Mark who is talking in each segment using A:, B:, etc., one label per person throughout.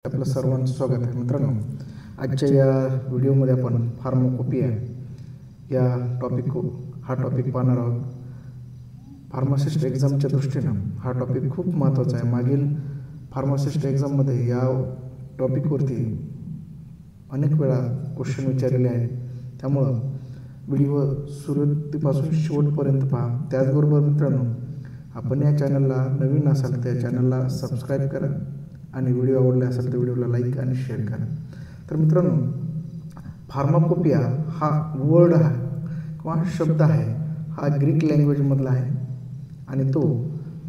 A: आपलं सर्वांचं स्वागत आहे मित्रांनो. आजच्या या व्हिडिओमध्ये आपण फार्माकोपिया या हा टॉपिक पाहणार आहोत. फार्मासिस्ट एक्झामच्या दृष्टीनं हा टॉपिक खूप महत्त्वाचा आहे. मागील फार्मासिस्ट एक्झाममध्ये या टॉपिकवरती अनेक वेळा क्वेश्चन विचारलेले आहेत. त्यामुळं व्हिडिओ सुरुवातीपासून शेवटपर्यंत पहा. त्याचबरोबर मित्रांनो, आपण या चॅनलला नवीन असाल तर या चॅनलला सबस्क्राईब करा आणि व्हिडिओ आवडला असेल तर व्हिडिओला लाईक आणि शेअर करा. तर मित्रांनो, फार्माकोपिया हा वर्ड आहे किंवा शब्द आहे, हा ग्रीक लँग्वेजमधला आहे आणि तो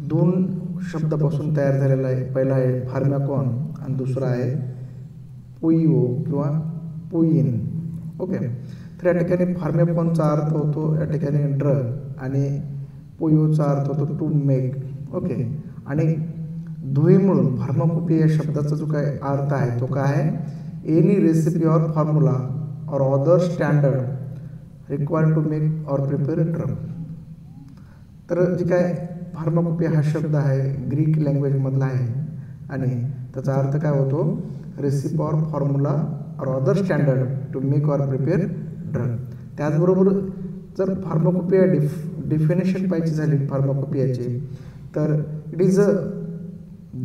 A: दोन शब्दापासून तयार झालेला आहे. पहिला आहे फार्मॅकॉन आणि दुसरा आहे पोइओ किंवा पोईन. ओके, तर या ठिकाणी फार्मॅकॉनचा अर्थ होतो या ठिकाणी ड्रग आणि पोइओचा अर्थ होतो टू मेक. ओके, आणि दोन्ही मिळून फार्माकोपिया या शब्दाचा जो काय अर्थ आहे तो काय आहे, any recipe or formula or other standard required to make or prepare a drug. तर जे काय फार्माकोपिया हा शब्द आहे ग्रीक लँग्वेजमधला आहे आणि त्याचा अर्थ काय होतो, recipe or formula or other standard to make or prepare drug. त्याचबरोबर जर फार्माकोपिया डेफिनेशन पाहिजे झाली फार्माकोपियाची, तर it is a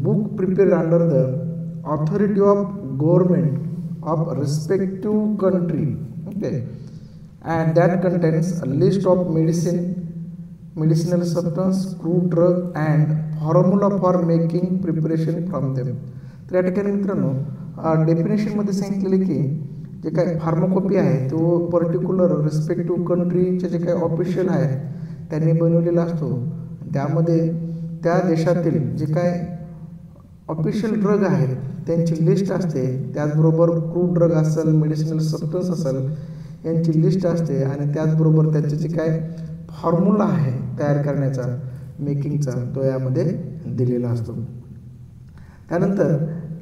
A: book prepared under the authority of government of respective country, okay, and that contains a list of medicinal substance, crude drug and formula for making preparation from them. तर या ठिकाणी मित्रांनो डेफिनेशनमध्ये सांगितलेले की जे काय pharmacopoeia आहे तो पर्टिक्युलर रिस्पेक्टिव्ह कंट्रीचे जे काही ऑफिशियल आहेत त्यांनी बनवलेला असतो. त्यामध्ये त्या देशातील जे काय ऑफिशियल ड्रग आहेत त्यांची लिस्ट असते. त्याचबरोबर क्रूड ड्रग असेल, मेडिसिनल सबस्टन्स असेल यांची लिस्ट असते आणि त्याचबरोबर त्यांचे जे काय फॉर्म्युला आहे तयार करण्याचा, मेकिंगचा, तो यामध्ये दिलेला असतो. त्यानंतर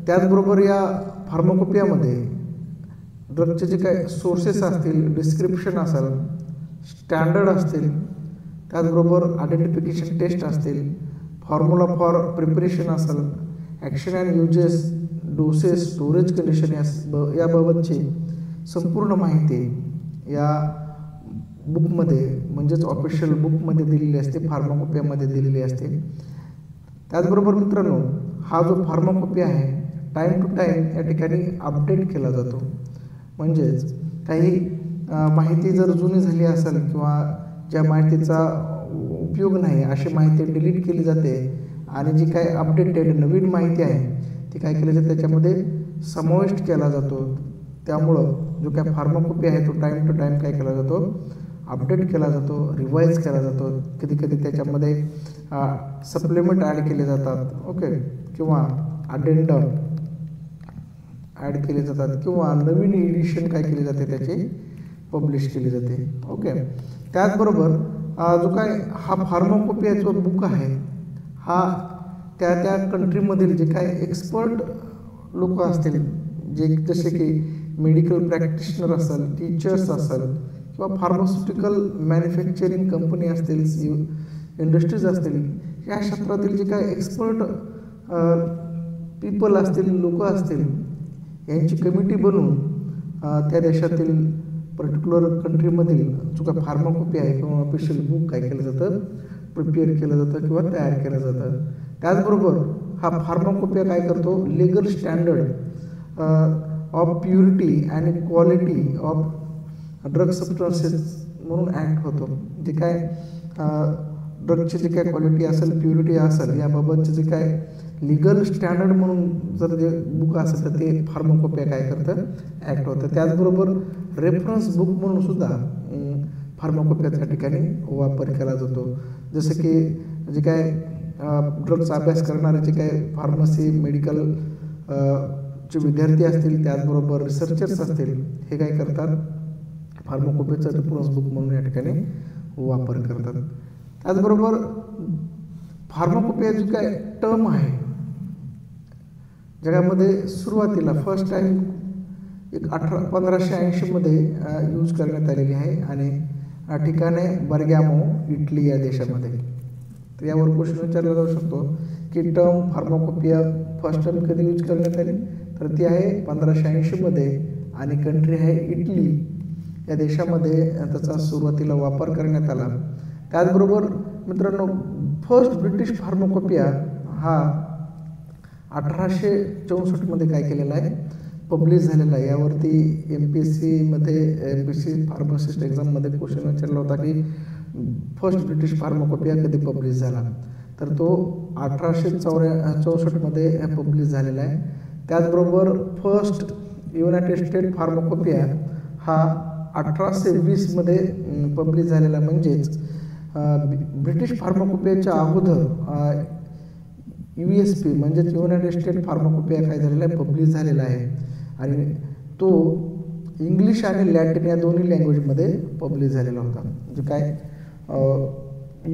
A: त्याचबरोबर या फार्माकोपियामध्ये ड्रगचे जे काय सोर्सेस असतील, डिस्क्रिप्शन असेल, स्टँडर्ड असतील, त्याचबरोबर आयडेंटिफिकेशन टेस्ट असतील, फॉर्म्युला फॉर प्रिपरेशन असेल, action and uses, doses, storage condition याबाबतची संपूर्ण माहिती या बुकमध्ये म्हणजेच ऑफिशियल बुकमध्ये दिलेली असते, फार्माकोपियामध्ये दिलेली असते. त्याचबरोबर मित्रांनो, हा जो फार्माकोपिया आहे टाईम टू टाईम या ठिकाणी अपडेट केला जातो. म्हणजेच काही माहिती जर जुनी झाली असेल किंवा ज्या माहितीचा उपयोग नाही अशी माहिती डिलीट केली जाते आणि जी काय अपडेटेड नवीन माहिती आहे ती काय केली जाते त्याच्यामध्ये समाविष्ट केला जातो. त्यामुळं जो काय फार्माकोपिया आहे तो टाईम टू टाईम काय केला जातो, अपडेट केला जातो, रिवाईज केला जातो. कधी कधी त्याच्यामध्ये सप्लिमेंट ॲड केले जातात, ओके, किंवा अडेंडम ॲड केले जातात किंवा नवीन एडिशन काय केली जाते त्याची पब्लिश केली जाते. ओके, त्याचबरोबर जो काय हा फार्माकोपियाचा बुक आहे हा त्या कंट्रीमधील जे काय एक्सपर्ट लोक असतील, जसे की मेडिकल प्रॅक्टिशनर असेल, टीचर्स असेल किंवा फार्मास्युटिकल मॅन्युफॅक्चरिंग कंपनी असतील, इंडस्ट्रीज असतील, या क्षेत्रातील जे काय एक्सपर्ट पीपल असतील, लोक असतील, यांची कमिटी बनवून त्या देशातील पर्टिक्युलर कंट्रीमधील जो काय फार्माकोपिया आहे किंवा ऑफिशियल बुक काय केलं जातं, प्रिपेअर केलं जातं किंवा तयार केलं जातं. त्याचबरोबर हा फार्माकोपिया काय करतो, legal standard of purity and quality of drug substances म्हणून ॲक्ट होतो. जे काय ड्रगची जे काय क्वालिटी असेल, प्युरिटी असेल, याबाबतचे जे काय लिगल स्टँडर्ड म्हणून जर जे बुक असेल तर ते फार्माकोपिया काय करतं, ॲक्ट होतं. त्याचबरोबर रेफरन्स बुक म्हणून सुद्धा फार्माकोपियाच्या ठिकाणी वापर केला जातो. जसं की जे काय ड्रग्सचा अभ्यास करणारे जे काय फार्मसी मेडिकल चे विद्यार्थी असतील, त्याचबरोबर रिसर्चर्स असतील, हे काय करतात, फार्माकोपियाचा रेफरन्स बुक म्हणून या ठिकाणी वापर करतात. त्याचबरोबर फार्माकोपिया जो काय टर्म आहे जगामध्ये सुरुवातीला फर्स्ट टाईम 1580 यूज करण्यात आलेली आहे आणि ठिकाण आहे बर्गॅमो, इटली या देशामध्ये. तर यावर क्वेश्चन विचारला जाऊ शकतो की टर्म फार्माकोपिया फर्स्ट टाइम कधी यूज करण्यात आली, तर ती आहे 1580 मध्ये आणि कंट्री आहे इटली या देशामध्ये त्याचा सुरुवातीला वापर करण्यात आला. त्याचबरोबर मित्रांनो फर्स्ट ब्रिटिश फार्माकोपिया हा 1864 मध्ये काय केलेला आहे, पब्लिश झालेला आहे. यावरती MPSC फार्मासिस्ट एक्झाममध्ये क्वेश्चन विचारला होता की फर्स्ट ब्रिटिश फार्माकोपिया कधी पब्लिश झाला, तर तो 1864 मध्ये पब्लिश झालेला आहे. त्याचबरोबर फर्स्ट युनायटेड स्टेट फार्माकोपिया हा 1820 मध्ये पब्लिश झालेला. म्हणजेच ब्रिटिश फार्माकोपियाच्या अगोदर USP म्हणजेच युनायटेड स्टेट फार्माकोपिया काय झालेला आहे, पब्लिश झालेला आहे आणि तो इंग्लिश आणि लॅटिन या दोन्ही लँग्वेजमध्ये पब्लिश झालेला होता. जो काय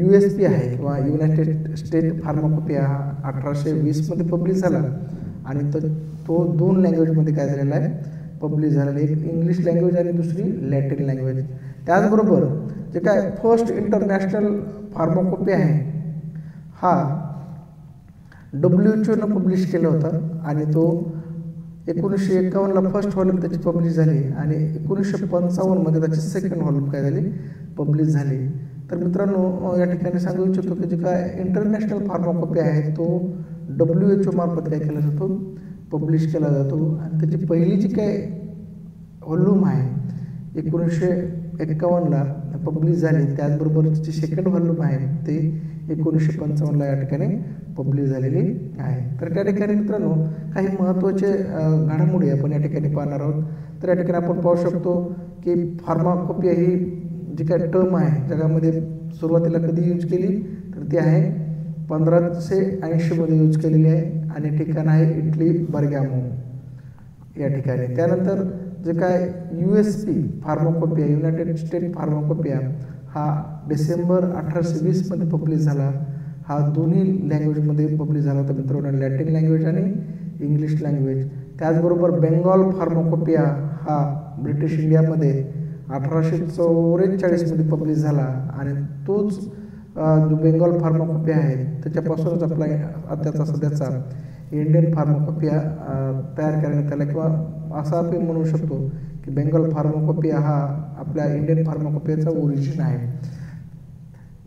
A: USP आहे किंवा युनायटेड स्टेट फार्माकोपिया हा 1820 मध्ये पब्लिश झाला आणि तो दोन लँग्वेजमध्ये काय झालेला आहे, पब्लिश झालेला. एक इंग्लिश लँग्वेज आणि दुसरी लॅटिन लँग्वेज. त्याचबरोबर जे काय फर्स्ट इंटरनॅशनल फार्माकोपिया आहे हा WHO ने पब्लिश केला होता आणि तो 1951ला फर्स्ट व्हॉल्यूम त्याची पब्लिश झाली आणि 1955 मध्ये त्याची सेकंड व्हॉल्यूम काय झाली, पब्लिश झाली. तर मित्रांनो या ठिकाणी सांगू इच्छितो की जे काय इंटरनॅशनल फार्माकोपिया आहे तो WHO मार्फत काय केला जातो, पब्लिश केला जातो आणि त्याची पहिली जी काय व्हॉल्यूम आहे 1951ला पब्लिश झाली. त्याचबरोबर जी सेकंड व्हॉल्यूम आहे ते 1955ला या ठिकाणी पब्लिश झालेली आहे. तर त्या ठिकाणी मित्रांनो काही महत्त्वाचे घडामोडी आपण या ठिकाणी पाहणार आहोत. तर या ठिकाणी आपण पाहू शकतो की फार्माकोपिया ही जी काय टर्म आहे जगामध्ये सुरुवातीला कधी यूज केली, तर ती आहे 1580 मध्ये यूज केलेली आहे आणि ठिकाण आहे इटली बर्गामो या ठिकाणी. त्यानंतर जे काय USP pharmacopoeia United state pharmacopoeia हा डिसेंबर 1820 मध्ये पब्लिश झाला. हा दोन्ही लँग्वेजमध्ये पब्लिश झाला होता मित्रांनो, लॅटिन लँग्वेज आणि इंग्लिश लँग्वेज. त्याचबरोबर बेंगॉल फार्माकोपिया हा ब्रिटिश इंडियामध्ये 1844 मध्ये पब्लिश झाला आणि तोच जो बेंगॉल फार्माकोपिया आहे त्याच्यापासूनच आपला आताचा सध्याचा इंडियन फार्माकोपिया तयार करण्यात आला किंवा असं आपण म्हणू शकतो की बेंगॉल फार्माकोपिया हा आपल्या इंडियन फार्माकोपियाचा ओरिजिन आहे.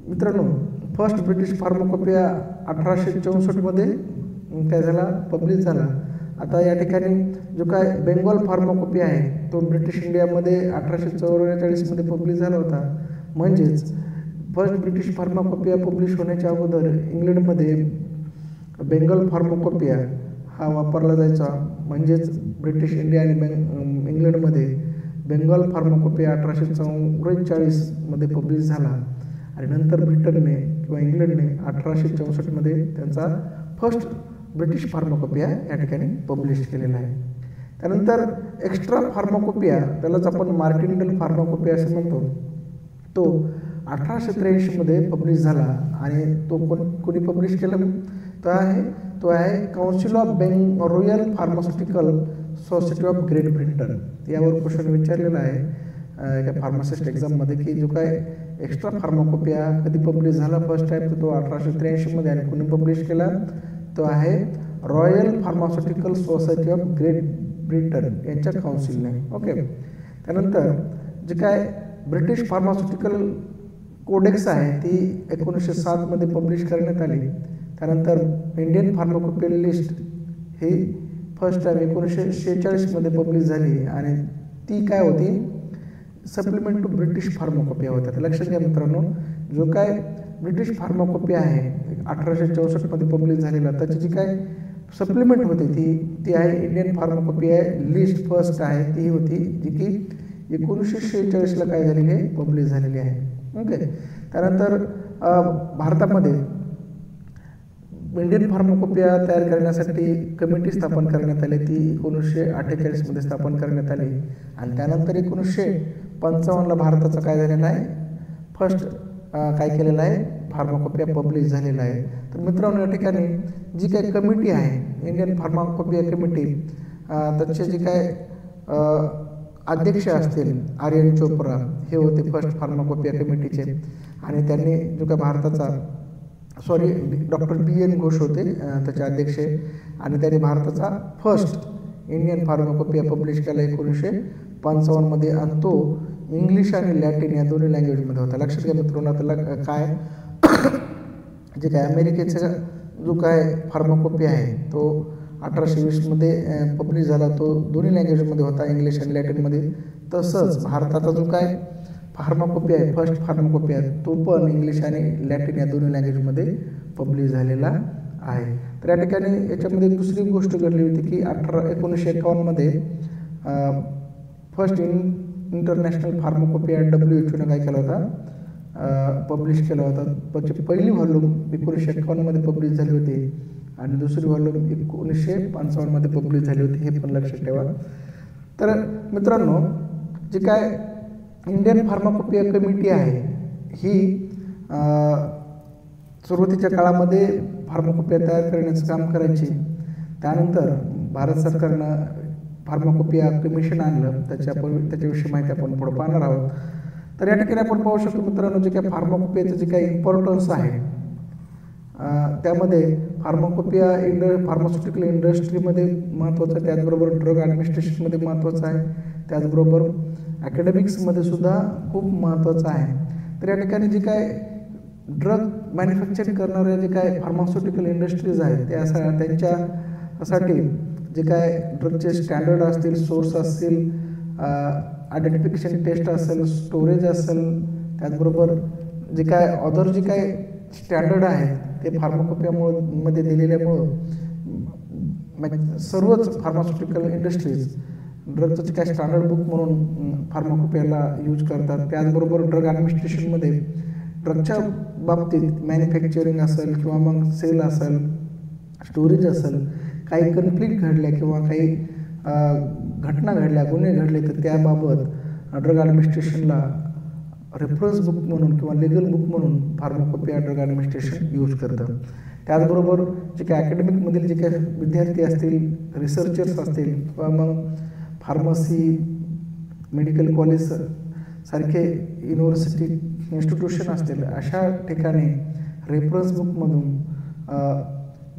A: मित्रांनो फर्स्ट ब्रिटिश फार्माकोपिया 1864 मध्ये काय झाला, पब्लिश झाला. आता या ठिकाणी जो काय बेंगॉल फार्माकोपिया आहे तो ब्रिटिश इंडियामध्ये 1844 मध्ये पब्लिश झाला होता. म्हणजेच फर्स्ट ब्रिटिश फार्माकोपिया पब्लिश होण्याच्या अगोदर इंग्लंडमध्ये बेंगॉल फार्माकोपिया हा वापरला जायचा. म्हणजेच ब्रिटिश इंडिया आणि इंग्लंडमध्ये बेंगॉल फार्माकोपिया 1844 मध्ये पब्लिश झाला आणि नंतर ब्रिटनने किंवा इंग्लंडने 1864 मध्ये त्यांचा फर्स्ट ब्रिटिश फार्माकोपिया या ठिकाणी पब्लिश केलेला आहे. त्यानंतर एक्स्ट्रा फार्माकोपिया त्यालाच आपण मार्टिनडल फार्माकोपिया असं म्हणतो, तो 1883 मध्ये पब्लिश झाला आणि तो कोणी पब्लिश केला, तो आहे council of royal pharmaceutical society of great Britain. यावर क्वेश्चन विचारलेला आहे एका फार्मासिस्ट एक्झाममध्ये की जो काय एक्स्ट्रा फार्माकोपिया कधी पब्लिश झाला फर्स्ट टाइम, तर तो 1883 मध्ये आणि कोणी पब्लिश केला, तो आहे royal pharmaceutical society of great Britain यांच्या काउन्सिलने. ओके. त्यानंतर जे काय ब्रिटिश फार्मास्युटिकल कोडेक्स आहे ती 1907 मध्ये पब्लिश करण्यात आली. त्यानंतर इंडियन फार्माकोपिया लिस्ट ही फर्स्ट टाइम 1946 मध्ये पब्लिश झाली आणि ती काय होती, सप्लिमेंट टू ब्रिटिश फार्माकोपिया होता. तर लक्षात घ्या मित्रांनो, जो काय ब्रिटिश फार्माकोपिया आहे 1864 मध्ये पब्लिश झालेला त्याची जी काय सप्लिमेंट होती ती आहे इंडियन फार्माकोपिया लिस्ट फर्स्ट आहे ती होती, जी की 1946ला काय झालेली आहे, पब्लिश झालेली आहे. ओके. त्यानंतर भारतामध्ये इंडियन फार्माकोपिया तयार करण्यासाठी कमिटी स्थापन करण्यात आली. ती 1948 मध्ये स्थापन करण्यात आली आणि त्यानंतर 1955ला भारताचा काय झालेला आहे, फर्स्ट काय केलेलं आहे, फार्माकोपिया पब्लिश झालेला आहे. तर मित्रांनो या ठिकाणी जी काही कमिटी आहे इंडियन फार्माकोपिया कमिटी, त्याचे जे काय अध्यक्ष असतील आर्यन चोप्रा हे होते फर्स्ट फार्माकोपिया कमिटीचे आणि त्यांनी जो काय भारताचा डॉक्टर BN घोष होते त्याचे अध्यक्ष आणि त्यांनी भारताचा फर्स्ट इंडियन फार्माकोपिया पब्लिश केला 1955 मध्ये, आणि तो इंग्लिश आणि लॅटिन या दोन्ही लँग्वेजमध्ये होता. लक्षात घ्या मित्रांनो, आता काय जे काय अमेरिकेचा जो काय फार्माकोपिया आहे तो 1820 मध्ये पब्लिश झाला, तो दोन्ही लँग्वेजमध्ये होता, इंग्लिश आणि लॅटिनमध्ये. तसंच भारताचा जो काय फार्माकोपिया आहे, फर्स्ट फार्माकोपिया, तो पण इंग्लिश आणि लॅटिन या दोन्ही लँग्वेजमध्ये पब्लिश झालेला आहे. तर या ठिकाणी याच्यामध्ये दुसरी गोष्ट घडली होती की 1951 मध्ये फर्स्ट इंटरनॅशनल फार्माकोपिया WHO ने काय केला होता, पब्लिश केला होता. त्याची पहिली व्हॉल्यूम 1951 मध्ये पब्लिश झाली होती आणि दुसरी व्हॉल्यूम 1955 मध्ये पब्लिश झाली होती, हे पण लक्षात ठेवा. तर मित्रांनो, जे काय इंडियन फार्माकोपिया कमिटी आहे ही सुरुवातीच्या काळामध्ये फार्माकोपिया तयार करण्याचं काम करायची. त्यानंतर भारत सरकारनं फार्माकोपिया कमिशन आणलं, त्याच्याविषयी माहिती आपण पुढे पाहणार आहोत. तर या ठिकाणी आपण पाहू शकतो मित्रांनो, जे काही फार्माकोपियाचं जे काही इम्पॉर्टन्स आहे त्यामध्ये फार्माकोपिया फार्मास्युटिकल इंडस्ट्रीमध्ये महत्त्वाचं आहे, त्याचबरोबर ड्रग ॲडमिनिस्ट्रेशनमध्ये महत्त्वाचं आहे, त्याचबरोबर ॲकॅडमिक्समध्ये सुद्धा खूप महत्त्वाचं आहे. तर या ठिकाणी जे काय ड्रग मॅन्युफॅक्चरिंग करणाऱ्या जे काय फार्मास्युटिकल इंडस्ट्रीज आहेत त्यांच्यासाठी जे काय ड्रगचे स्टँडर्ड असतील, सोर्स असतील, आयडेंटिफिकेशन टेस्ट असेल, स्टोरेज असेल, त्याचबरोबर जे काय अदर जे काय स्टँडर्ड आहेत ते फार्माकोपियामध्ये दिलेल्यामुळं सर्वच फार्मास्युटिकल इंडस्ट्रीज ड्रगचं जे काय स्टँडर्ड बुक म्हणून फार्माकोपियाला यूज करतात. त्याचबरोबर ड्रग ॲडमिनिस्ट्रेशनमध्ये ड्रगच्या बाबतीत मॅन्युफॅक्चरिंग असेल किंवा मग सेल असेल, स्टोरेज असेल, काही कन्फ्लिक्ट घडल्या किंवा काही घटना घडल्या, गुन्हे घडले, तर त्याबाबत ड्रग ॲडमिनिस्ट्रेशनला रेफरन्स बुक म्हणून किंवा लिगल बुक म्हणून फार्माकोपिया ड्रग ॲडमिनिस्ट्रेशन यूज करतं. त्याचबरोबर जे काही अकॅडमिकमधील जे काही विद्यार्थी असतील, रिसर्चर्स असतील किंवा मग फार्मसी, मेडिकल कॉलेज सारखे युनिव्हर्सिटी इन्स्टिट्यूशन असतील, अशा ठिकाणी रेफरन्स बुकमधून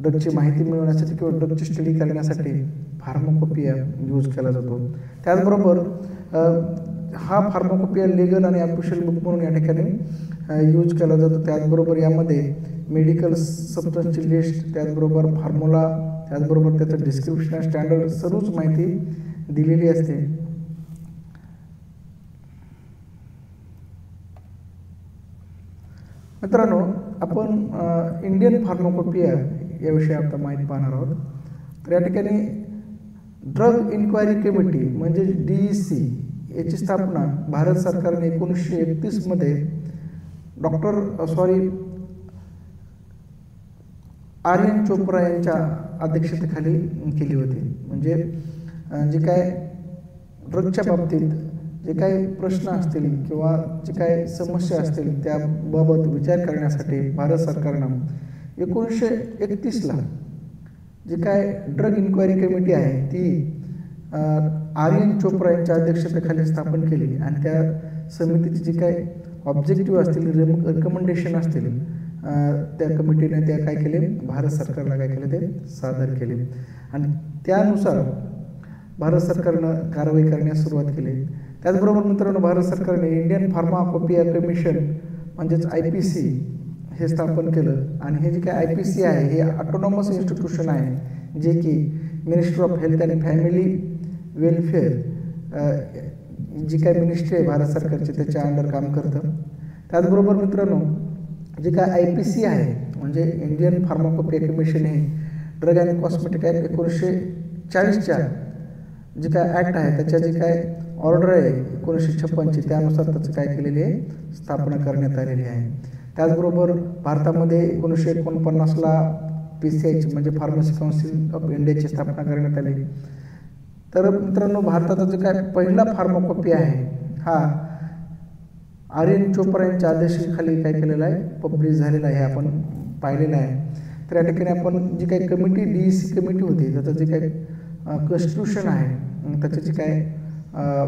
A: ड्रगची माहिती मिळवण्यासाठी किंवा ड्रगची स्टडी करण्यासाठी फार्माकोपिया यूज केला जातो. त्याचबरोबर हा फार्माकोपिया लिगल आणि ऑफिशियल बुक म्हणून या ठिकाणी यूज केला जातो. त्याचबरोबर यामध्ये मेडिकल सबस्टन्सची लिस्ट, त्याचबरोबर फॉर्म्युला, त्याचबरोबर त्याचं डिस्क्रिप्शन, स्टँडर्ड, सर्वच माहिती दिलेली असते. मित्रांनो, आपण इंडियन फार्माकोपिया याविषयी आता माहिती पाहणार आहोत. तर या ठिकाणी ड्रग इन्क्वायरी कमिटी म्हणजे DEC याची स्थापना भारत सरकारने 1931 मध्ये आर्यन चोप्रा यांच्या अध्यक्षतेखाली केली होती. म्हणजे जे काय ड्रगच्या बाबतीत जे काही प्रश्न असतील किंवा जे काही समस्या असतील त्याबाबत विचार करण्यासाठी भारत सरकारनं 1931ला जे काय ड्रग इन्क्वायरी कमिटी आहे ती आर्यन चोप्रा यांच्या अध्यक्षतेखाली स्थापन केली आणि त्या समितीचे जे काही ऑब्जेक्टिव्ह असतील, रिकमेंडेशन असतील, त्या कमिटीने त्या काय केले, भारत सरकारला काय केले ते सादर केले आणि त्यानुसार भारत सरकारनं कारवाई करण्यास सुरुवात केली. त्याचबरोबर मित्रांनो, भारत सरकारने इंडियन फार्माकोपिया कमिशन म्हणजेच IPC हे स्थापन केलं आणि हे जे काय IPC आहे हे ऑटोनॉमस इन्स्टिट्यूशन आहे, जे की ministry of health and family welfare जी काय मिनिस्ट्री आहे भारत सरकारची त्याच्या अंडर काम करतं. त्याचबरोबर मित्रांनो, जे काय IPC आहे म्हणजे इंडियन फार्माकोपिया कमिशन हे ड्रग अँड कॉस्मेटिक ॲक्ट 1940च्या जे काय ॲक्ट आहे त्याच्या जे काय ऑर्डर आहे 1956 त्यानुसार त्याचं काय केलेली आहे, स्थापना करण्यात आलेली आहे. त्याचबरोबर भारतामध्ये 1949ला PCI म्हणजे फार्मसी काउन्सिल ऑफ इंडियाची स्थापना करण्यात आली. तर मित्रांनो, भारताचा जे काय पहिला फार्माकोपिया आहे हा आर्यन चोप्रा यांच्या आदेशाखाली काय केलेला आहे, पब्लिश झालेला आहे, आपण पाहिलेलं आहे. तर या ठिकाणी आपण जी काही कमिटी DEC कमिटी होती त्याचं जे काही कॉन्स्टिट्यूशन आहे, त्याचे जे काय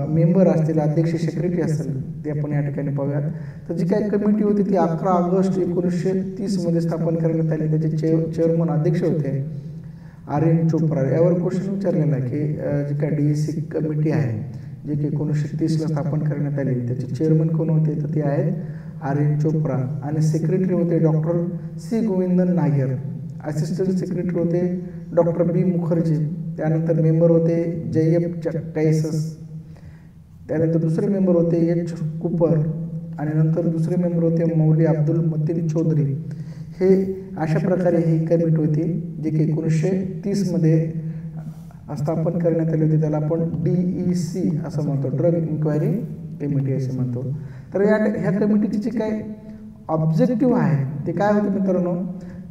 A: मेंबर असतील, अध्यक्ष, सेक्रेटरी असेल ते आपण या ठिकाणी पाहूयात. तर जी काही कमिटी होती ती 11 ऑगस्ट 1930 मध्ये स्थापन करण्यात आली. त्याचे चेअरमन अध्यक्ष होते आर एन चोप्रा यावर क्वेश्चन विचारलेला आहे की जी काय DEC कमिटी आहे जे की 1930ला स्थापन करण्यात आली त्याचे चेअरमन कोण होते तर ते आहेत आर एन चोप्रा आणि सेक्रेटरी होते doctor C Govindan Nair. Assistant secretary होते डॉक्टर बी मुखर्जी. त्यानंतर मेंबर होते JF कैसस. त्यानंतर दुसरे मेंबर होते H कुपर आणि नंतर दुसरे मेंबर होते मौली अब्दुल मतीन चौधरी. हे अशा प्रकारे ही कमिटी होती जी की 1930मध्ये स्थापन करण्यात आली होती. त्याला आपण DEC असं म्हणतो, ड्रग इन्क्वायरी कमिटी असे म्हणतो. तर ह्या कमिटीची जी काय ऑब्जेक्टिव्ह आहे ते काय होते मित्रांनो,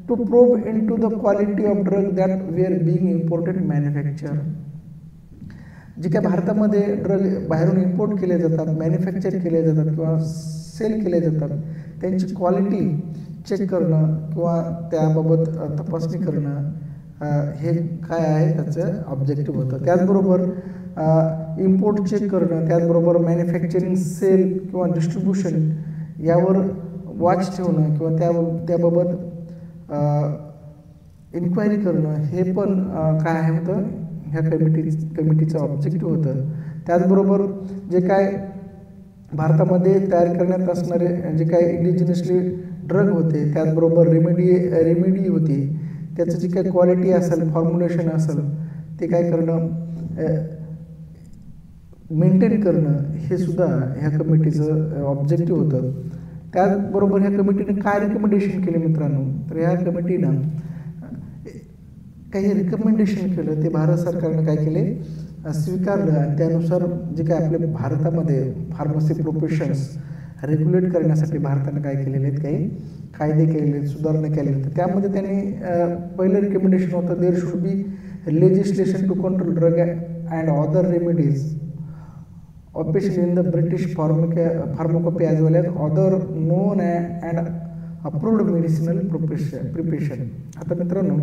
A: to probe into the quality of drug that were being imported manufacture. जे काय भारतामध्ये ड्रग बाहेरून इम्पोर्ट केले जातात, मॅन्युफॅक्चर केले जातात किंवा सेल केले जातात त्यांची क्वालिटी चेक करणं किंवा त्याबाबत तपासणी करणं हे काय आहे त्याचं ऑब्जेक्टिव्ह होतं. त्याचबरोबर इम्पोर्ट चेक करणं, त्याचबरोबर मॅन्युफॅक्चरिंग, सेल किंवा डिस्ट्रीब्युशन यावर वॉच ठेवणं किंवा त्याबाबत इन्क्वायरी करणं हे पण काय आहे होतं ह्या कमिटीचं ऑब्जेक्टिव्ह होतं. त्याचबरोबर जे काय भारतामध्ये तयार करण्यात असणारे जे काय इंडिजिनसली ड्रग होते, त्याचबरोबर रेमेडी होती, त्याचं जी काही क्वालिटी असेल, फॉर्म्युलेशन असेल ते काय करणं, मेंटेन करणं हे सुद्धा ह्या कमिटीचं ऑब्जेक्टिव्ह होतं. त्याचबरोबर ह्या कमिटीने काय रिकमेंडेशन केले मित्रांनो, तर ह्या कमिटीनं काही रिकमेंडेशन केलं ते भारत सरकारने काय केले स्वीकारलं आणि त्यानुसार जे काय आपल्या भारतामध्ये फार्मसी प्रोफेशन्स रेग्युलेट करण्यासाठी भारताने काय केलेले आहेत, काही कायदे केलेले, सुधारणा केलेल्या. तर त्यामध्ये त्यांनी पहिलं रिकमेंडेशन होतं, there should be legislation to control drug and other remedies especially in the British pharmacopoeia as well as other known and approved medicinal preparation. आता मित्रांनो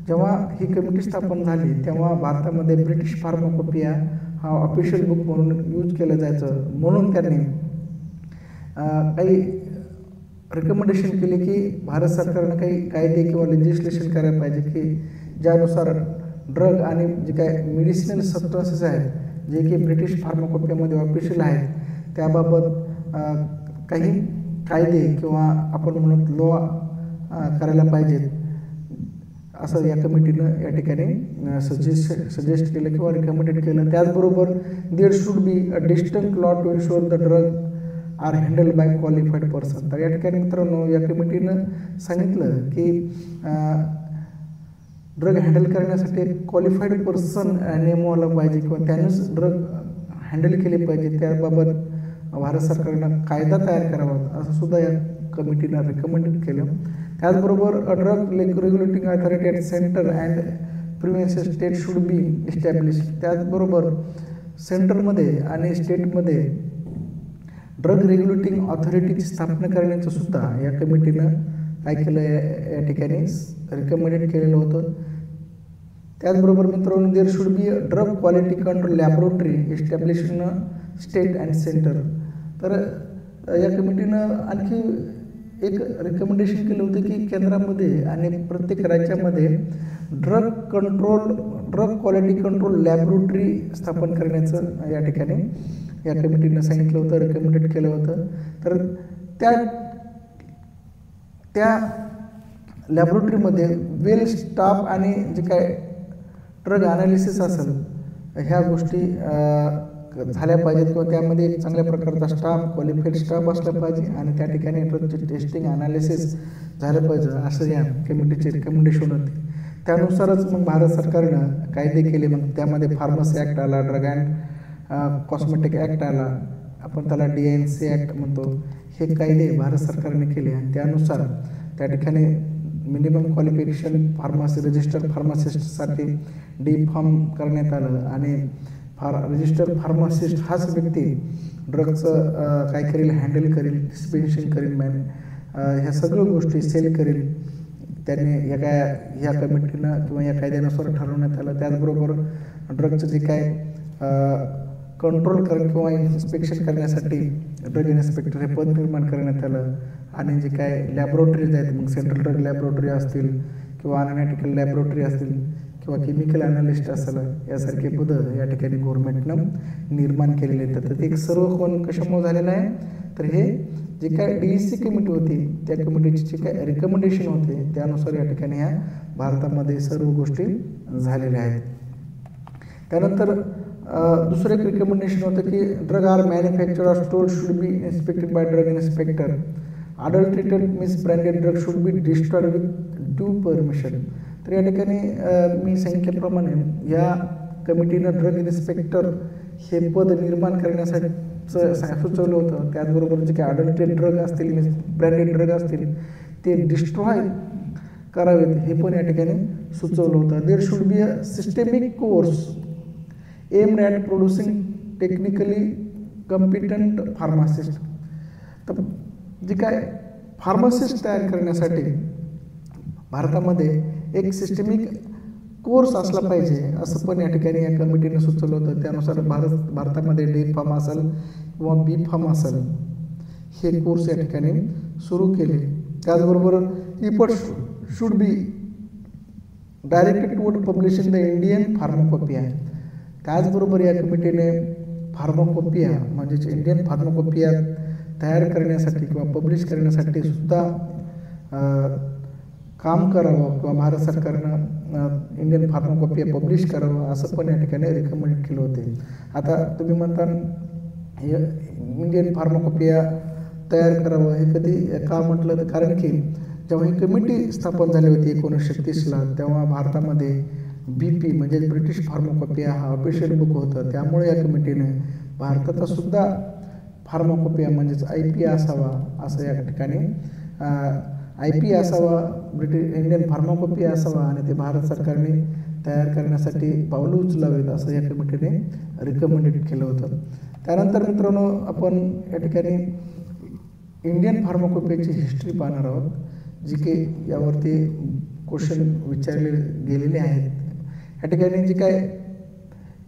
A: जेव्हा ही कमिटी स्थापन झाली तेव्हा भारतामध्ये ब्रिटिश फार्माकोपिया हा ऑफिशियल बुक म्हणून यूज केलं जायचं, म्हणून त्यांनी काही रिकमेंडेशन केले की भारत सरकारनं काही कायदे किंवा लेजिस्लेशन करायला पाहिजे की ज्यानुसार ड्रग आणि जे काय मेडिसिनल सबस्टन्सेस आहेत जे की ब्रिटिश फार्माकोपियामध्ये ऑफिशियल आहेत त्याबाबत काही कायदे किंवा आपण म्हणून लॉ करायला पाहिजेत असं या कमिटीनं या ठिकाणी सजेस्ट केलं किंवा रिकमेंडेड केलं. त्याचबरोबर there should be a distinct law to insure the drug are handle by qualified person. तर या ठिकाणी मित्रांनो या कमिटीनं सांगितलं की ड्रग हँडल करण्यासाठी क्वालिफाईड पर्सन नेमवायला पाहिजे किंवा त्यानंच ड्रग हँडल केले पाहिजे. त्याबाबत भारत सरकारनं कायदा तयार करावा असं सुद्धा या कमिटीनं रिकमेंडेड केलं. त्याचबरोबर drug regulating authority at centre and prevention state should be establish. त्याचबरोबर सेंटरमध्ये आणि स्टेटमध्ये ड्रग रेग्युलेटिंग ऑथॉरिटीची स्थापना करण्याचं सुद्धा या कमिटीनं काय केलं या ठिकाणी रिकमेंडेड केलेलं होतं. त्याचबरोबर मित्रांनो there should be drug quality control laboratory establish in state and centre. तर या कमिटीनं आणखी एक रिकमेंडेशन केलं होतं की केंद्रामध्ये आणि प्रत्येक राज्यामध्ये ड्रग क्वालिटी कंट्रोल लॅबोरेटरी स्थापन करण्याचं या ठिकाणी या कमिटीनं सांगितलं होतं, रिकमेंडेड केलं होतं. तर त्या लॅबोरेटरीमध्ये वेल स्टाफ आणि जे काय ड्रग ॲनालिसिस असेल ह्या गोष्टी झाल्या पाहिजेत किंवा त्यामध्ये एक चांगल्या प्रकारचा स्टाफ, क्वालिफाईड स्टाफ असला पाहिजे आणि त्या ठिकाणी ड्रगचे टेस्टिंग ॲनालिसिस झालं पाहिजे असं या कमिटीचे रिकमेंडेशन होते. त्यानुसारच मग भारत सरकारनं कायदे केले. मग त्यामध्ये फार्मसी ॲक्ट आला, ड्रग अँड कॉस्मेटिक ॲक्ट आला, आपण त्याला DNC ॲक्ट म्हणतो. हे कायदे भारत सरकारने केले आणि त्यानुसार त्या ठिकाणी मिनिमम क्वालिफिकेशन फार्मसी रजिस्टर्ड फार्मासिस्टसाठी D.Pharm करण्यात आलं आणि रजिस्टर्ड फार्मासिस्ट हाच व्यक्ती ड्रगचं काय करेल, हँडल करेल, डिस्पेन्शन करेल, ह्या सगळ्या गोष्टी सेल करेल. त्यांनी ह्या कमिटीनं किंवा या कायद्यानुसार ठरवण्यात आलं. त्याचबरोबर ड्रगचं जे काय कंट्रोल किंवा इन्स्पेक्शन करण्यासाठी ड्रग इन्स्पेक्टर हे पद निर्माण करण्यात आलं आणि जे काय लॅबोरेटरीज आहेत मग सेंट्रल ड्रग लॅबोरेटरी असतील किंवा अनॅलिटिकल लॅबोरेटरी असतील किंवा केमिकल ॲनालिस्ट असेल यासारखे पदं या ठिकाणी गव्हर्नमेंटनं निर्माण केलेले आहेत. तर ते एक सर्व कोण कशामुळे झालेलं आहे, तर हे जे काय DEC कमिटी होती त्या कमिटीचे जे काय रिकमेंडेशन होते त्यानुसार या ठिकाणी ह्या भारतामध्ये सर्व गोष्टी झालेल्या आहेत. त्यानंतर दुसरं एक रिकमेंडेशन होतं की drug are manufacture or store should be inspected by drug inspector. Adulterated misbranded drug should be destroyed with due permission. तर या ठिकाणी मी सांगितल्याप्रमाणे या कमिटीनं ड्रग इन्स्पेक्टर हे पद निर्माण करण्यासाठी सुचवलं होतं. त्याचबरोबर जे काही अडल्ट्रेटेड ड्रग असतील, मिसब्रँडेड ड्रग असतील ते डिस्ट्रॉय करावेत हे पण या ठिकाणी सुचवलं होतं. There should be a systemic course aimed at producing technically competent pharmacist. तर जे काय फार्मासिस्ट तयार करण्यासाठी भारतामध्ये एक सिस्टेमिक कोर्स असला पाहिजे असं पण या ठिकाणी या कमिटीने सुचवलं होतं. त्यानुसार भारतामध्ये डी फार्म असेल किंवा बी फार्म असेल हे कोर्स या ठिकाणी सुरू केले. त्याचबरोबर efforts should be directed toward publishing the Indian pharmacopoeia. त्याचबरोबर या कमिटीने फार्माकोपिया म्हणजेच इंडियन फार्माकोपिया तयार करण्यासाठी किंवा पब्लिश करण्यासाठी सुद्धा काम करावं किंवा भारत सरकारनं इंडियन फार्माकोपिया पब्लिश करावं असं पण या ठिकाणी रिकमेंड केलं होते. आता तुम्ही म्हणता इंडियन फार्माकोपिया तयार करावं हे कधी का म्हटलं, तर कारण की जेव्हा ही कमिटी स्थापन झाली होती 1930ला तेव्हा भारतामध्ये BP म्हणजे ब्रिटिश फार्माकोपिया हा ऑफिशियल बुक होतं. त्यामुळे या कमिटीने भारताचा सुद्धा फार्माकोपिया म्हणजेच IP असावा असं या ठिकाणी IP असावा, इंडियन फार्माकोपिया असावा आणि ते भारत सरकारने तयार करण्यासाठी पावलं उचलावीत असं या कमिटीने रिकमेंडेड केलं होतं. त्यानंतर मित्रांनो आपण या ठिकाणी इंडियन फार्माकोपियाची हिस्ट्री पाहणार आहोत, जी की यावरती क्वेश्चन विचारले गेलेले आहेत. या ठिकाणी जे काय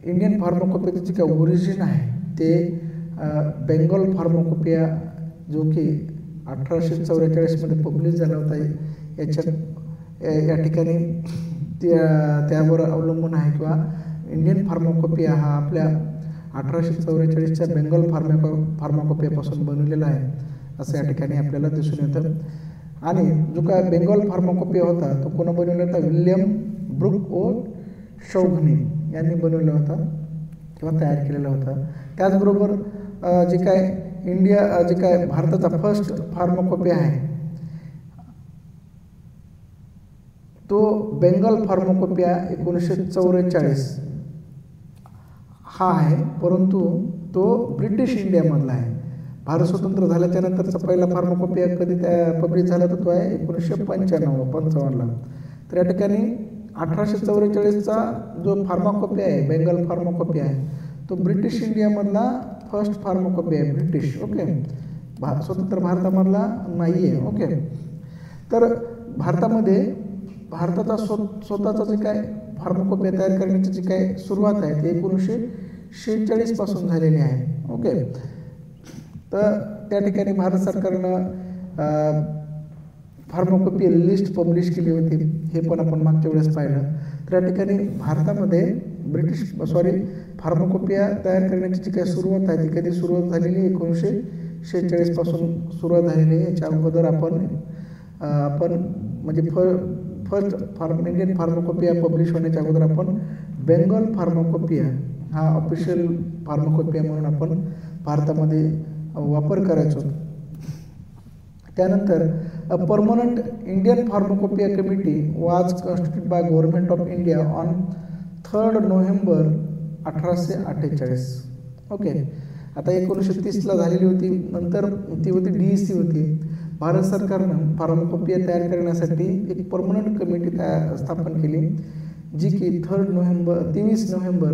A: इंडियन फार्माकोपियाचं जे काय ओरिजिन आहे ते बेंगॉल फार्माकोपिया जो की 1844मध्ये पब्लिश झाला होता. या ठिकाणी त्यावर अवलंबून आहे किंवा इंडियन फार्माकोपिया हा आपल्या 1844च्या बेंगॉल फार्माकोपियापासून बनवलेला आहे असं या ठिकाणी आपल्याला दिसून येतं. आणि जो काय बेंगॉल फार्माकोपिया होता तो कोण बनवला होता, विल्यम ब्रूक ओ शौघनी यांनी बनवला होता किंवा तयार केलेला होता. त्याचबरोबर जे काय भारताचा फर्स्ट फार्माकोपिया आहे तो बेंगॉल फार्माकोपिया 1944 हा आहे, परंतु तो ब्रिटिश इंडियामधला आहे. भारत स्वतंत्र झाल्याच्या नंतरचा पहिला फार्माकोपिया कधी पब्लिश झाला तर तो आहे 1955. तर या ठिकाणी 1844चा जो फार्माकोपिया आहे बेंगॉल फार्माकोपिया आहे तो ब्रिटिश इंडियामधला फर्स्ट फार्माकोपिया आहे, ब्रिटिश. ओके, स्वतंत्र भारतामधला नाही आहे. ओके, तर भारताचा स्वतःचा जे काय फार्माकोपिया तयार करण्याची जी काय सुरुवात आहे ते 1946 पासून झालेली आहे. ओके, तर त्या ठिकाणी भारत सरकारनं फार्माकोपिया लिस्ट पब्लिश केली होती, हे पण आपण मागच्या वेळेस पाहिलं. तर या ठिकाणी भारतामध्ये फार्माकोपिया तयार करण्याची जी काही सुरुवात आहे ती कधी सुरुवात झालेली आहे 1946 पासून सुरुवात झालेली आहे. याच्या अगोदर आपण म्हणजे फर्स्ट इंडियन फार्माकोपिया पब्लिश होण्याच्या अगोदर आपण बेंगॉल फार्माकोपिया हा ऑफिशियल फार्माकोपिया म्हणून आपण भारतामध्ये वापर करायचो. त्यानंतर a permanent Indian pharmacopoeia committee was constituted by government of India on 3 November 1848. Okay, आता 1930ला झालेली होती. नंतर ती होती DEC होती. भारत सरकारनं फार्माकोपिया तयार करण्यासाठी एक परमनंट कमिटी स्थापन केली जी की 23 नोव्हेंबर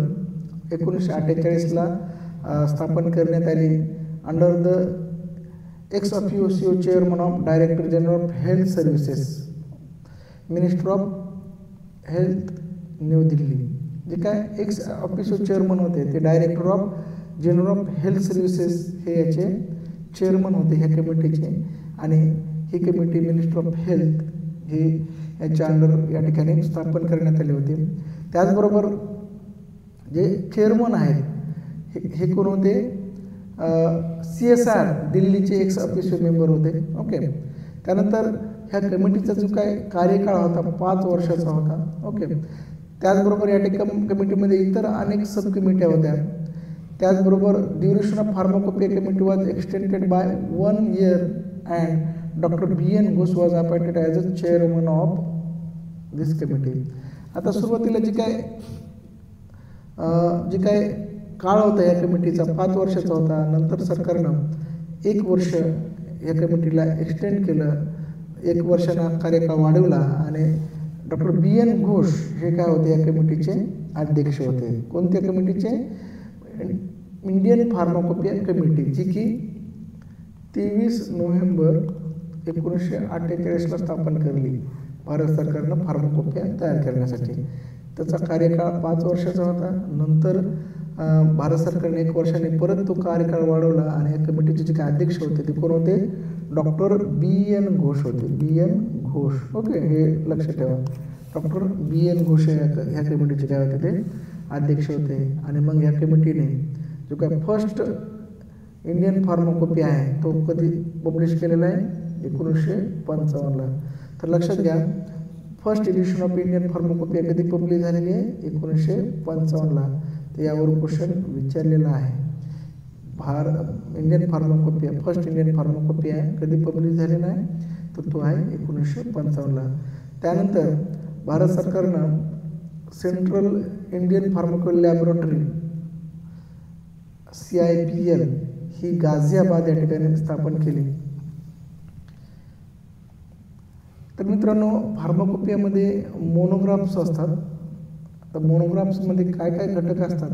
A: 1948ला स्थापन करण्यात आली. Under the ex officio chairman of director general of health services, minister of health, new Delhi. जे काय एक्स ऑफिशियो चेअरमन होते ते director of general of health services हे याचे चेअरमन होते ह्या कमिटीचे. आणि ही कमिटी मिनिस्टर ऑफ हेल्थ ही याच्या अंडर या ठिकाणी स्थापन करण्यात आले होते. त्याचबरोबर जे चेअरमन आहेत हे कोण होते? CSR दिल्लीचे एक्स ऑफिशियल मेंबर होते. ओके. त्यानंतर ह्या कमिटीचा जो काय कार्यकाळ होता 5 वर्षाचा होता. ओके. त्याचबरोबर या ठिकाणी कमिटीमध्ये इतर अनेक सब कमिट्या होत्या. त्याचबरोबर duration of pharmacopoeia committee was extended by 1 year and doctor BN Ghosh was appointed as a chairman of this committee. आता सुरुवातीला जे काय काळ होता या कमिटीचा 5 वर्षाचा होता. नंतर सरकारनं 1 वर्ष या कमिटीला एक्सटेंड केलं, 1 वर्षानं कार्यकाळ वाढवला आणि डॉक्टर BN घोष हे काय होते? या कमिटीचे अध्यक्ष होते. कोणत्या कमिटीचे? इंडियन फार्माकोपिया कमिटी, जी की 23 नोव्हेंबर 1948ला स्थापन केली भारत सरकारनं फार्माकोपिया तयार करण्यासाठी. त्याचा कार्यकाळ 5 वर्षाचा होता. नंतर भारत सरकारने 1 वर्षाने परत तो कार्यकाळ वाढवला आणि या कमिटीचे जे काय अध्यक्ष होते ते कोण होते? डॉक्टर BN घोष होते. BN घोष. ओके, हे लक्षात ठेवा. डॉक्टर BN घोष ह्या कमिटीचे काय होते? ते अध्यक्ष होते. आणि मग या कमिटीने जो काय फर्स्ट इंडियन फार्माकोपिया आहे तो कधी पब्लिश केलेला आहे? 1955ला. तर लक्षात घ्या, first edition of Indian pharmacopoeia कधी पब्लिश झालेली आहे? 1955ला. तर यावर क्वेश्चन विचारलेला आहे. Indian pharmacopoeia, first Indian pharmacopoeia कधी पब्लिश झालेला आहे? तर तो आहे 1955ला. त्यानंतर भारत सरकारनं central Indian pharmaco laboratory CIPL ही गाझियाबाद या ठिकाणी स्थापन केली. तर मित्रांनो, फार्माकोपियामध्ये मोनोग्राफ्स असतात. तर मोनोग्राफ्समध्ये काय काय घटक असतात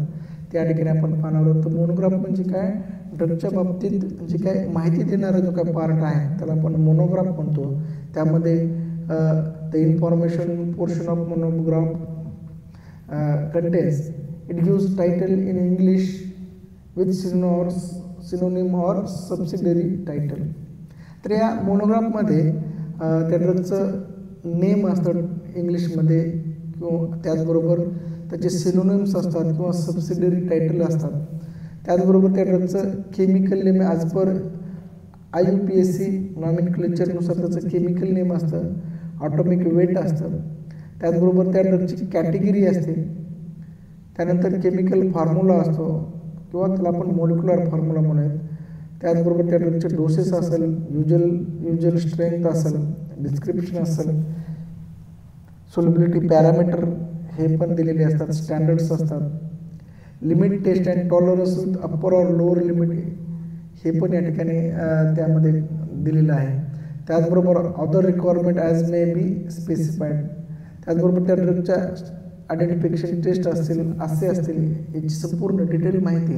A: त्या ठिकाणी आपण पाहणार आहोत. तर मोनोग्राफ म्हणजे काय? ड्रगच्या बाबतीत जे काय माहिती देणारा जो काय पार्ट आहे त्याला आपण मोनोग्राफ म्हणतो. त्यामध्ये the information portion of monograph contains, it gives title in English with synonym or subsidiary title. तर या मोनोग्राफमध्ये त्या ड्रगचं नेम असतं इंग्लिशमध्ये किंवा त्याचबरोबर त्याचे सिनोनिम्स असतात किंवा सबसिडियरी टायटल असतात. त्याचबरोबर त्या ड्रगचं chemical name as per IUPAC नॉमेनक्लेचरनुसार त्याचं केमिकल नेम असतं, ऑटोमिक वेट असतं. त्याचबरोबर त्या ड्रगची कॅटेगरी असते. त्यानंतर केमिकल फॉर्म्युला असतो किंवा त्याला आपण मॉलिक्युलर फॉर्म्युला म्हणूयात. त्याचबरोबर त्या ड्रगचे डोसेस असेल, युजल स्ट्रेंथ असेल, डिस्क्रिप्शन असेल, सोल्युबिलिटी पॅरामीटर हे पण दिलेले असतात, स्टँडर्ड्स असतात. Limit test and tolerance with upper or lower limit हे पण या ठिकाणी त्यामध्ये दिलेलं आहे. त्याचबरोबर other requirement as may be specified. त्याचबरोबर त्या ड्रगच्या आयडेंटिफिकेशन टेस्ट असे असतील याची संपूर्ण डिटेल माहिती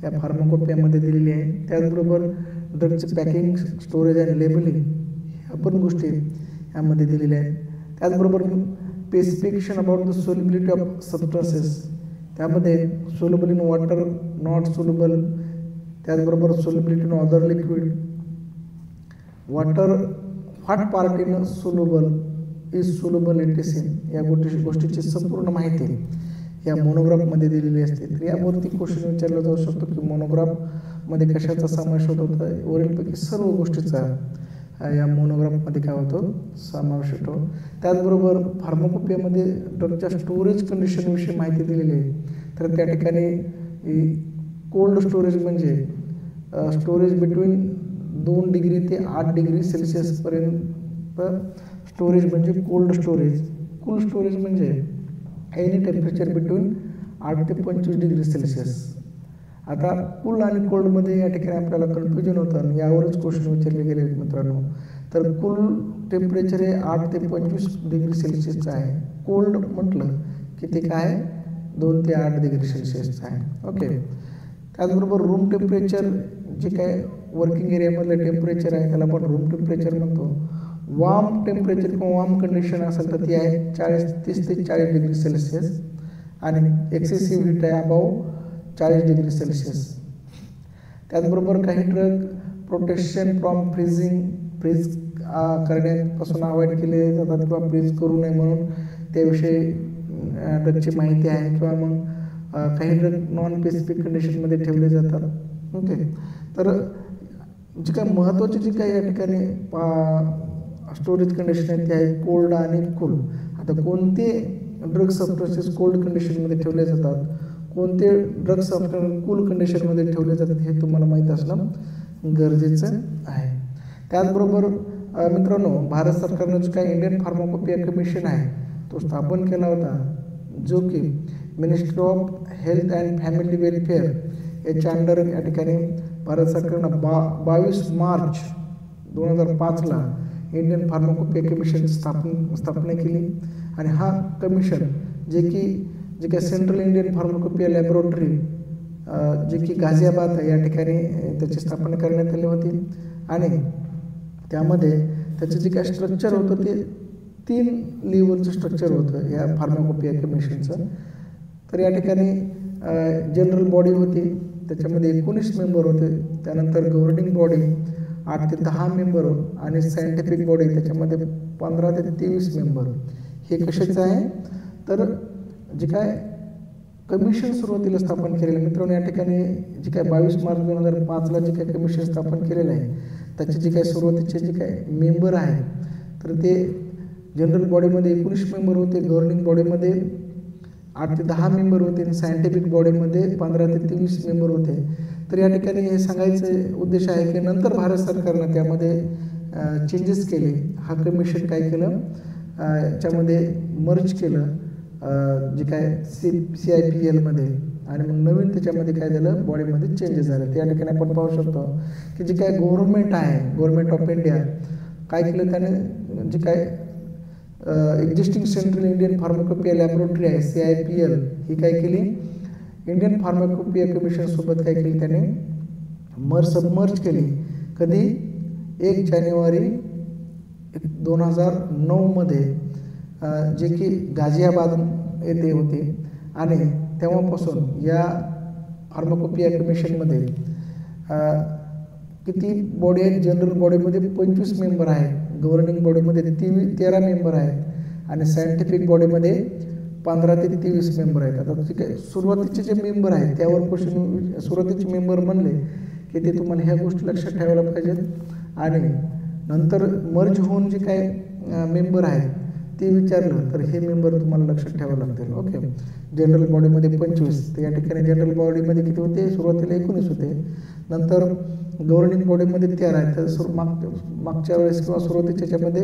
A: या फार्माकोपियामध्ये दिलेली आहे. त्याचबरोबर ड्रगचे पॅकिंग, स्टोरेज आणि लेबलिंग ह्या पण गोष्टी यामध्ये दिलेल्या आहेत. त्याचबरोबर specification about the solubility of substances, त्यामध्ये soluble in water, not soluble, त्याचबरोबर solubility in other liquid, water, what part in soluble is soluble intestine, या गोष्टीची संपूर्ण माहिती या मोनोग्राफमध्ये दिलेली असते. तर यावरती क्वेश्चन विचारला जाऊ शकतो की मोनोग्राफमध्ये कशाचा समावेश होत होता. वरीलपैकी सर्व गोष्टीचा या मोनोग्राफमध्ये काय होतो? समावेश होतो. त्याचबरोबर फार्माकोपियामध्ये ड्रगच्या स्टोरेज कंडिशनविषयी माहिती दिलेली आहे. तर त्या ठिकाणी कोल्ड स्टोरेज म्हणजे स्टोरेज बिटवीन 2 डिग्री ते 8 डिग्री सेल्सिअसपर्यंत स्टोरेज म्हणजे कोल्ड स्टोरेज. कूल स्टोरेज म्हणजे एनी टेम्परेचर बिटवीन 8 ते 25 डिग्री सेल्सिअस. आता कूल आणि कोल्डमध्ये या ठिकाणी आपल्याला कन्फ्युजन होतं आणि यावरच क्वेश्चन विचारले गेले मित्रांनो. तर कूल टेम्परेचर हे 8 ते 25 डिग्री सेल्सिअसचं आहे. कोल्ड म्हटलं की ते काय 2 ते 8 डिग्री सेल्सिअसचं आहे. ओके. त्याचबरोबर रूम टेम्परेचर जे काय वर्किंग एरियामधलं टेम्परेचर आहे त्याला आपण रूम टेम्परेचर म्हणतो. वार्म टेम्परेचर किंवा वार्म कंडिशन असेल तर ती आहे 30 ते 40 डिग्री सेल्सिअस आणि एक्सेसिव्ह हीट आहे अबाव 40 डिग्री सेल्सिअस. त्याचबरोबर काही ड्रग प्रोटेक्शन फ्रॉम फ्रीज करण्यापासून अवॉइड केले जातात किंवा प्लीज करू नये म्हणून त्याविषयी ड्रगची माहिती आहे, किंवा मग काही ड्रग नॉन स्पेसिफिक कंडिशनमध्ये ठेवले जातात. ओके, तर जी काय महत्त्वाची जी काही या ठिकाणी स्टोरेज कंडिशन आहे ती आहे कोल्ड आणि कूल. आता कोणते ड्रग सबस्टन्सेस कोल्ड कंडिशनमध्ये ठेवले जातात, कोणते ड्रग सबस्टन्स कूल कंडिशनमध्ये ठेवले जातात हे तुम्हाला माहीत असणं गरजेचं आहे. त्याचबरोबर मित्रांनो, भारत सरकारनं जो काही इंडियन फार्माकोपिया कमिशन आहे तो स्थापन केला होता, जो की ministry of health and family welfare याच्या अंडर या ठिकाणी भारत सरकारनं 22 मार्च 2005ला इंडियन फार्माकोपिया कमिशन स्थापना केली. आणि हा कमिशन जे काही सेंट्रल इंडियन फार्माकोपिया लॅबोरेटरी जे की गाझियाबाद आहे या ठिकाणी त्याची स्थापना करण्यात आली होती. आणि त्यामध्ये त्याचं जे काय स्ट्रक्चर होतं ते 3 लेवलचं स्ट्रक्चर होतं या फार्माकोपिया कमिशनचं. तर या ठिकाणी जनरल बॉडी होती, त्याच्यामध्ये 19 मेंबर होते. त्यानंतर गव्हर्निंग बॉडी 8 ते 10 मेंबर आणि सायंटिफिक बॉडी त्याच्यामध्ये 15 ते 23 मेंबर. हे कशाचं आहे तर जे काय कमिशन सुरुवातीला स्थापन केलेलं मित्रांनो, या ठिकाणी जे काय 22 मार्च 2005ला जे काय कमिशन स्थापन केलेलं आहे त्याचे जे काय सुरुवातीचे जे काय मेंबर आहे तर ते जनरल बॉडीमध्ये 19 मेंबर होते, गव्हर्निंग बॉडीमध्ये 8 ते 10 मेंबर होते आणि सायंटिफिक बॉडीमध्ये 15 ते 23 मेंबर होते. तर या ठिकाणी हे सांगायचं उद्देश आहे की नंतर भारत सरकारनं त्यामध्ये चेंजेस केले. हा कमिशन काय केलं, याच्यामध्ये मर्ज केलं जे काय CIPL आणि मग नवीन त्याच्यामध्ये काय झालं बॉडीमध्ये चेंजेस झाले. त्या ठिकाणी आपण पाहू शकतो की जे काय गव्हर्नमेंट आहे, गव्हर्नमेंट ऑफ इंडिया काय केलं त्याने जे काय existing central Indian pharmacopoeia laboratory आहे CIPL ही काय केली इंडियन फार्माकोपिया कमिशन सोबत काय केली त्याने सबमर्ज केली. कधी 1 जानेवारी 2009 जे की गाझियाबाद येथे होते. आणि तेव्हापासून या फार्माकोपिया कमिशनमध्ये किती बॉडी आहेत, जनरल बॉडीमध्ये 25 मेंबर आहेत, गव्हर्निंग बॉडीमध्ये 13 मेंबर आहेत आणि सायंटिफिक बॉडीमध्ये 15 ते 23 मेंबर आहेत. आता जे काही सुरुवातीचे जे मेंबर आहेत त्यावर क्वेश्चन, सुरुवातीचे मेंबर म्हणले की ते तुम्हाला ह्या गोष्टी लक्षात ठेवायला पाहिजेत. आणि नंतर मर्ज होऊन जे काय मेंबर आहेत ते विचारलं तर हे मेंबर तुम्हाला लक्षात ठेवावं लागतील. ओके, जनरल बॉडीमध्ये 25, तर या ठिकाणी जनरल बॉडीमध्ये किती होते, सुरुवातीला 19 होते, नंतर गव्हर्निंग बॉडीमध्ये 13 आहेत. तर मागच्या वेळेस किंवा सुरुवातीच्या याच्यामध्ये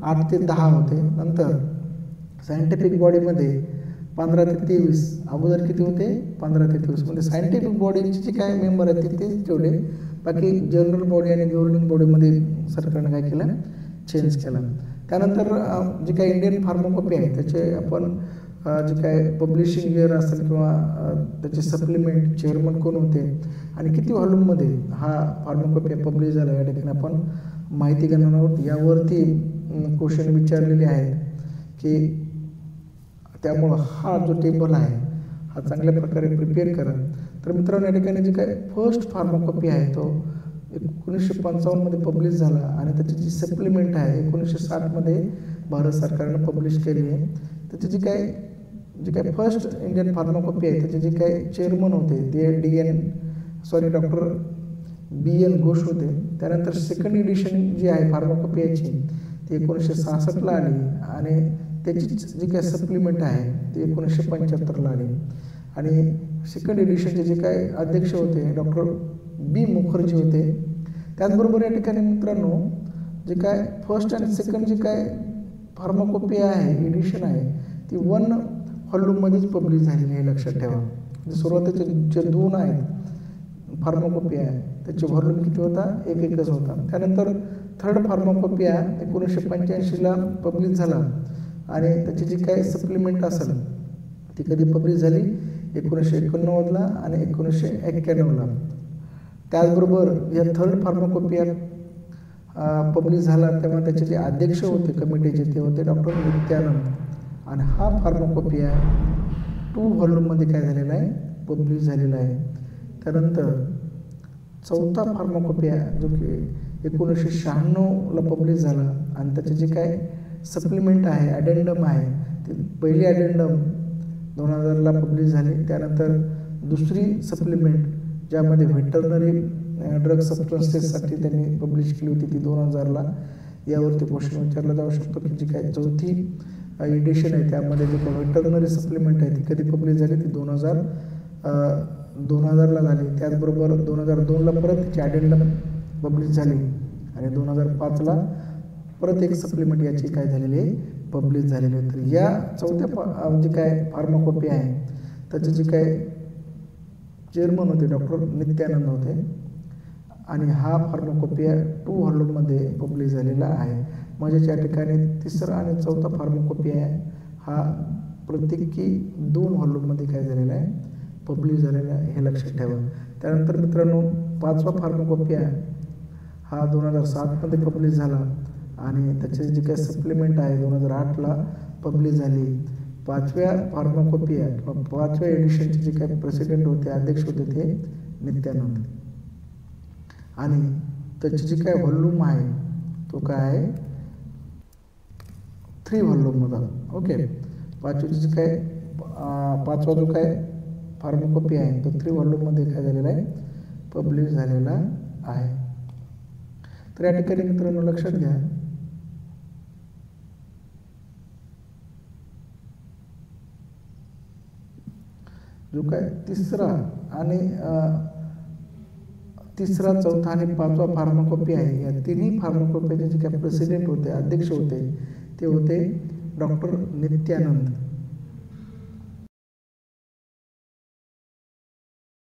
A: 8 ते 10 होते. नंतर सायंटिफिक बॉडीमध्ये 15 ते 23, अगोदर किती होते 15 ते 23. म्हणजे सायंटिफिक बॉडीचे जे काय मेंबर आहेत ते तेच ठेवले, बाकी जनरल बॉडी आणि गव्हर्निंग बॉडीमध्ये सरकारनं काय केलं चेंज केला. त्यानंतर जे काही इंडियन फार्माकोपी आहे त्याचे आपण जे काय पब्लिशिंग इयर असेल किंवा त्याचे सप्लिमेंट चेअरमन कोण होते आणि किती व्हॉल्यूममध्ये हा फार्माकोपिया पब्लिश झाला या ठिकाणी आपण माहिती घेणार आहोत. यावरती क्वेश्चन विचारलेले आहेत की त्यामुळं हा जो टेबल आहे हा चांगल्या प्रकारे प्रिपेअर करा. तर मित्रांनो या ठिकाणी जे काय फर्स्ट फार्माकोपी आहे तो 1955 पब्लिश झाला आणि त्याची जी सप्लिमेंट आहे 1960 भारत सरकारनं पब्लिश केली आहे. त्याची जी काय फर्स्ट इंडियन फार्माकोपी आहे त्याचे जे काय चेअरमन होते ते डॉक्टर BN घोष होते. त्यानंतर सेकंड एडिशन जी आहे फार्माकोपियाची ती 1966ला आली आणि त्याची जी काय सप्लिमेंट आहे ती 1975ला आली. आणि सेकंड एडिशनचे जे काय अध्यक्ष होते डॉक्टर B मुखर्जी होते. त्याचबरोबर या ठिकाणी मित्रांनो जे काय फर्स्ट आणि सेकंड जे काय फार्माकोपिया आहे एडिशन आहे ती 1 व्हॉल्यूममध्येच पब्लिश झालेली आहे, लक्षात ठेवा. सुरुवातीचे जे 2 आहेत फार्माकोपिया त्याचे व्हॉल्यूम किती होता, एकच होता. त्यानंतर थर्ड फार्माकोपिया 1985ला पब्लिश झाला आणि त्याची जी काय सप्लिमेंट असेल ती कधी पब्लिश झाली 1989ला आणि 1991ला. त्याचबरोबर या थर्ड फार्माकोपिया पब्लिश झाला तेव्हा त्याचे जे अध्यक्ष होते कमिटीचे ते होते डॉक्टर नित्यानंद. आणि हा फार्माकोपिया 2 व्हॉल्यूममध्ये काय झालेला आहे पब्लिश झालेला आहे. त्यानंतर चौथा फार्माकोपिया जो की 1996ला पब्लिश झाला आणि त्याचे जे काय सप्लिमेंट आहे, ॲडेंडम आहे, ते पहिली ॲडेंडम 2000ला पब्लिश झाली. त्यानंतर दुसरी सप्लिमेंट ज्यामध्ये व्हेटरनरी ड्रग सबस्टन्सेससाठी त्यांनी पब्लिश केली होती ती 2000ला. यावरती क्वेश्चन विचारला जाऊ शकतो की जी काय चौथी एडिशन आहे त्यामध्ये जे काही व्हेटरनरी सप्लिमेंट आहे ती कधी पब्लिश झाली, ती 2000ला झाली. त्याचबरोबर 2002ला परत तिची ॲडेंडम पब्लिश झाली आणि 2005ला परत एक सप्लिमेंट याची काय झालेली आहे, पब्लिश झालेली आहे. तर या चौथ्या जे काय फार्माकोपी आहे त्याचे जे काय चेअरमन होते डॉक्टर नित्यानंद होते आणि हा फार्माकोपिया 2 व्हॉल्यूममध्ये पब्लिश झालेला आहे. म्हणजे या ठिकाणी तिसरा आणि चौथा फार्माकोपिया हा प्रत्येकी 2 व्हॉल्यूममध्ये काय झालेला आहे, पब्लिश झालेला आहे, हे लक्षात ठेवा. त्यानंतर मित्रांनो 5वा फार्माकोपिया हा 2007मध्ये पब्लिश झाला आणि त्याचे जे काही सप्लिमेंट आहे 2008ला पब्लिश झाली. 5व्या फार्माकोपिया किंवा 5व्या एडिशनचे जे काही प्रेसिडेंट होते, अध्यक्ष होते ते नित्यानंद आणि त्याची जी काय व्हॉल्यूम आहे तो काय आहे 3 व्हॉल्यूममध्ये. ओके, 5वी जे काय 5वा जो काय फार्माकोपी आहे तो 3 व्हॉल्यूममध्ये काय झालेला आहे, पब्लिश झालेला आहे. तर या ठिकाणी मित्रांनो लक्षात घ्या जो काय तिसरा, चौथा आणि 5वा फार्माकोपी आहे, या तिन्ही फार्माकोपीचे जे काही प्रेसिडेंट होते, अध्यक्ष होते, ते होते डॉक्टर नित्यानंद.